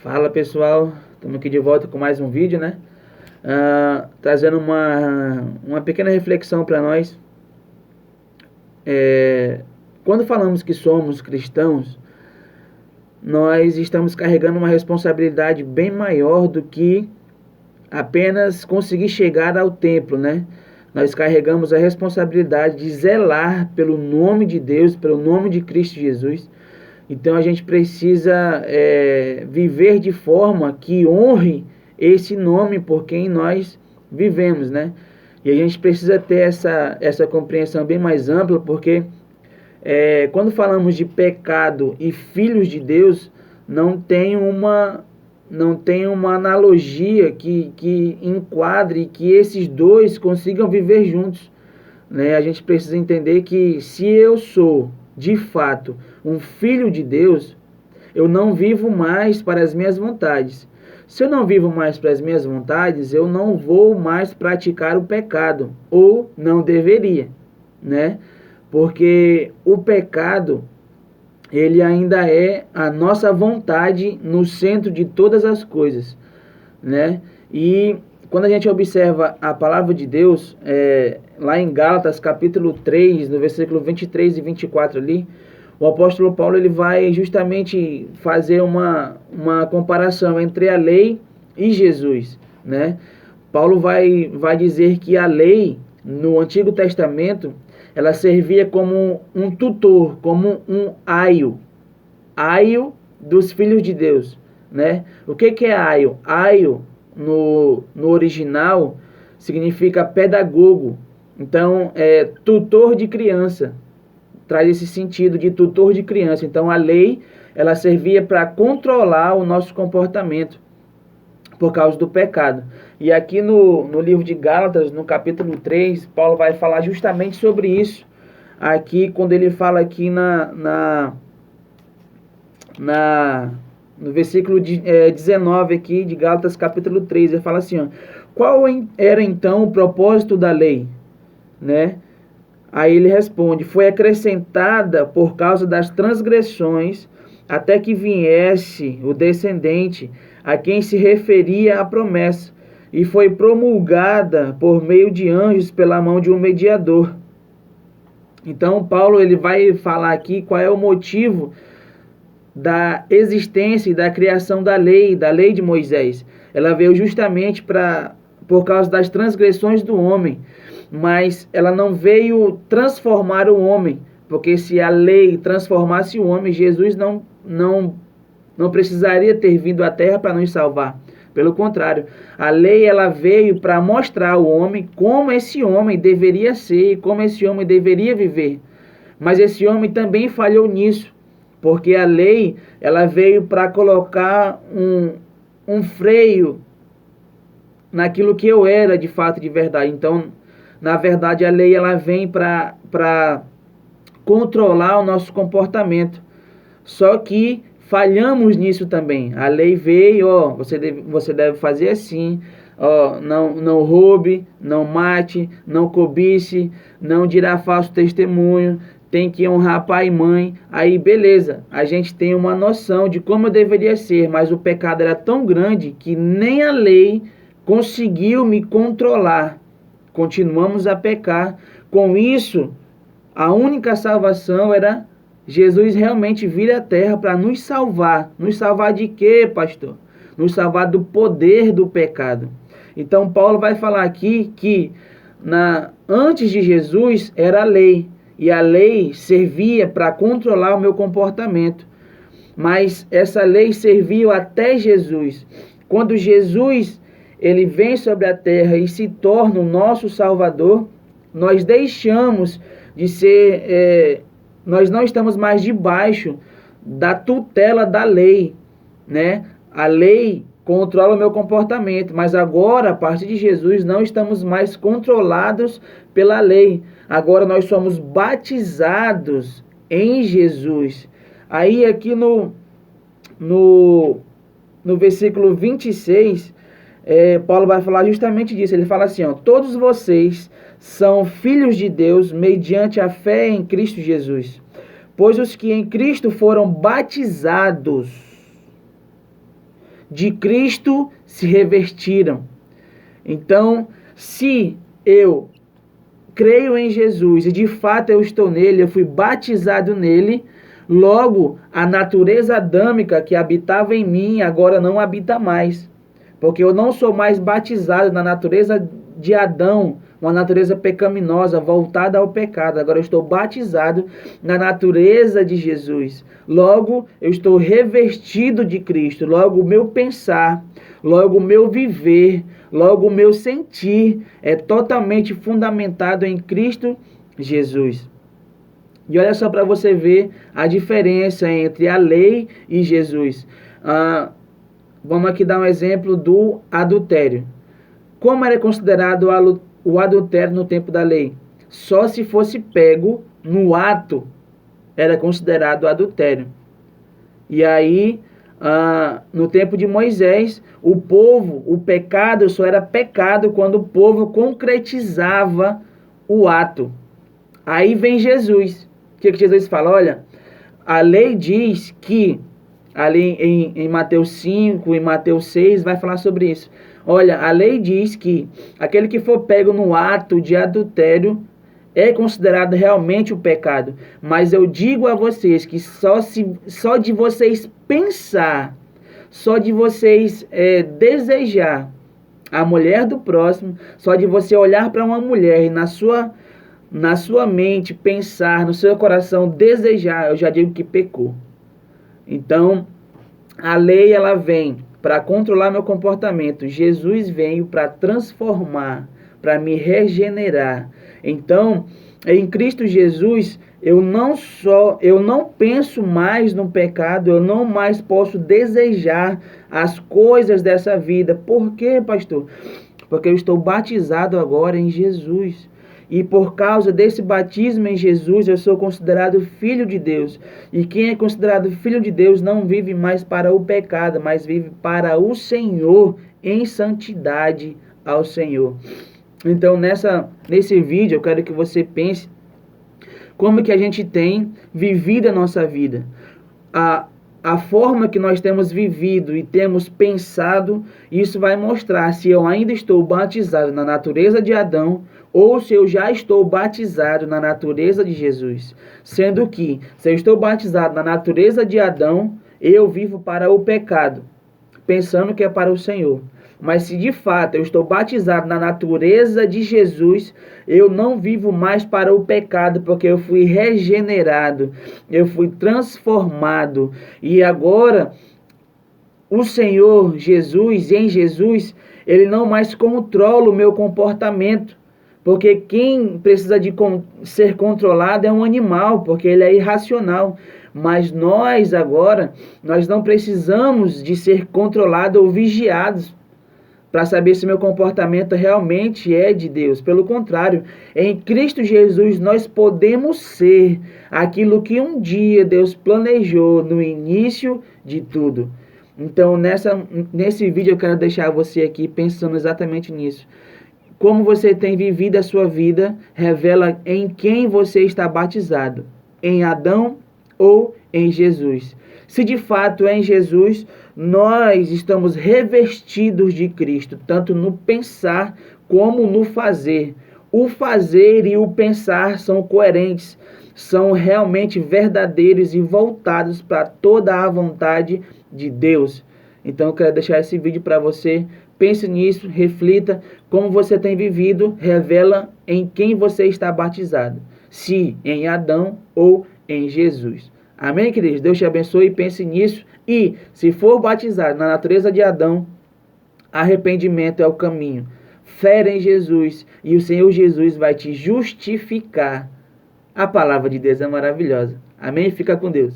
Fala pessoal, estamos aqui de volta com mais um vídeo, né? Trazendo uma pequena reflexão para nós. Quando falamos que somos cristãos, nós estamos carregando uma responsabilidade bem maior do que apenas conseguir chegar ao templo, né? Nós carregamos a responsabilidade de zelar pelo nome de Deus, pelo nome de Cristo Jesus. Então a gente precisa viver de forma que honre esse nome por quem nós vivemos, né? E a gente precisa ter essa compreensão bem mais ampla, porque quando falamos de pecado e filhos de Deus, não tem uma analogia que enquadre que esses dois consigam viver juntos, né? A gente precisa entender que se eu sou de fato um filho de Deus, eu não vivo mais para as minhas vontades. Se eu não vivo mais para as minhas vontades, eu não vou mais praticar o pecado, ou não deveria, né? Porque o pecado, ele ainda é a nossa vontade no centro de todas as coisas, né? E quando a gente observa a palavra de Deus, lá em Gálatas capítulo 3, no versículo 23 e 24 ali, o apóstolo Paulo ele vai justamente fazer uma comparação entre a lei e Jesus, né? Paulo vai dizer que a lei no Antigo Testamento, ela servia como um tutor, como um aio dos filhos de Deus, né? O que é aio? Aio no original significa pedagogo. Então, tutor de criança. Traz esse sentido de tutor de criança. Então, a lei, ela servia para controlar o nosso comportamento por causa do pecado. E aqui no livro de Gálatas, no capítulo 3, Paulo vai falar justamente sobre isso. Aqui, quando ele fala aqui no versículo 19 aqui de Gálatas capítulo 3, ele fala assim, ó, qual era então o propósito da lei? Né? Aí ele responde, foi acrescentada por causa das transgressões, até que viesse o descendente a quem se referia a promessa, e foi promulgada por meio de anjos pela mão de um mediador. Então Paulo ele vai falar aqui qual é o motivo da existência e da criação da lei de Moisés. Ela veio justamente por causa das transgressões do homem, mas ela não veio transformar o homem, porque se a lei transformasse o homem, Jesus não precisaria ter vindo à terra para nos salvar. Pelo contrário, a lei ela veio para mostrar ao homem como esse homem deveria ser e como esse homem deveria viver. Mas esse homem também falhou nisso, porque a lei ela veio para colocar um freio naquilo que eu era de fato, de verdade. Então, na verdade, a lei ela vem para controlar o nosso comportamento. Só que falhamos nisso também. A lei veio, você deve fazer assim, não roube, não mate, não cobice, não dirá falso testemunho, tem que honrar pai e mãe. Aí beleza, a gente tem uma noção de como eu deveria ser, mas o pecado era tão grande que nem a lei conseguiu me controlar. Continuamos a pecar. Com isso, a única salvação era Jesus realmente vir à terra para nos salvar. Nos salvar de quê, pastor? Nos salvar do poder do pecado. Então Paulo vai falar aqui que antes de Jesus era a lei. E a lei servia para controlar o meu comportamento. Mas essa lei serviu até Jesus. Quando Jesus ele vem sobre a terra e se torna o nosso Salvador, nós deixamos de ser... nós não estamos mais debaixo da tutela da lei, né? A lei controla o meu comportamento, mas agora, a partir de Jesus, não estamos mais controlados pela lei. Agora nós somos batizados em Jesus. Aí aqui no versículo 26, Paulo vai falar justamente disso. Ele fala assim, ó, todos vocês são filhos de Deus mediante a fé em Cristo Jesus. Pois os que em Cristo foram batizados de Cristo se revestiram. Então, se eu creio em Jesus e de fato eu estou nele, eu fui batizado nele, logo a natureza adâmica que habitava em mim agora não habita mais. Porque eu não sou mais batizado na natureza de Adão, uma natureza pecaminosa, voltada ao pecado. Agora eu estou batizado na natureza de Jesus. Logo, eu estou revestido de Cristo. Logo, o meu pensar, logo o meu viver, logo o meu sentir é totalmente fundamentado em Cristo Jesus. E olha só para você ver a diferença entre a lei e Jesus. Vamos aqui dar um exemplo do adultério. Como era considerado o adultério no tempo da lei? Só se fosse pego no ato era considerado adultério. E aí, no tempo de Moisés, o pecado só era pecado quando o povo concretizava o ato. Aí vem Jesus. O que Jesus fala? Olha, a lei diz que, ali em Mateus 5, em Mateus 6, vai falar sobre isso. Olha, a lei diz que aquele que for pego no ato de adultério é considerado realmente o pecado. Mas eu digo a vocês que só de vocês pensar, só de vocês desejar a mulher do próximo, só de você olhar para uma mulher e na sua mente pensar, no seu coração desejar, eu já digo que pecou. Então, a lei ela vem para controlar meu comportamento. Jesus veio para transformar, para me regenerar. Então, em Cristo Jesus, eu não penso mais no pecado, eu não mais posso desejar as coisas dessa vida. Por quê, pastor? Porque eu estou batizado agora em Jesus. E por causa desse batismo em Jesus, eu sou considerado filho de Deus. E quem é considerado filho de Deus não vive mais para o pecado, mas vive para o Senhor, em santidade ao Senhor. Então, nesse vídeo, eu quero que você pense como que a gente tem vivido a nossa vida. A forma que nós temos vivido e temos pensado, isso vai mostrar se eu ainda estou batizado na natureza de Adão ou se eu já estou batizado na natureza de Jesus. Sendo que, se eu estou batizado na natureza de Adão, eu vivo para o pecado, pensando que é para o Senhor. Mas se de fato eu estou batizado na natureza de Jesus, eu não vivo mais para o pecado, porque eu fui regenerado, eu fui transformado. E agora, o Senhor Jesus, em Jesus, Ele não mais controla o meu comportamento. Porque quem precisa de ser controlado é um animal, porque ele é irracional. Mas nós agora, nós não precisamos de ser controlados ou vigiados para saber se meu comportamento realmente é de Deus. Pelo contrário, em Cristo Jesus nós podemos ser aquilo que um dia Deus planejou no início de tudo. Então, nesse vídeo eu quero deixar você aqui pensando exatamente nisso. Como você tem vivido a sua vida revela em quem você está batizado, em Adão ou em Jesus. Se de fato é em Jesus, nós estamos revestidos de Cristo, tanto no pensar como no fazer. O fazer e o pensar são coerentes, são realmente verdadeiros e voltados para toda a vontade de Deus. Então eu quero deixar esse vídeo para você. Pense nisso, reflita. Como você tem vivido, revela em quem você está batizado. Se em Adão ou em Jesus. Amém, queridos? Deus te abençoe, pense nisso. E, se for batizado na natureza de Adão, arrependimento é o caminho. Fé em Jesus e o Senhor Jesus vai te justificar. A palavra de Deus é maravilhosa. Amém? Fica com Deus.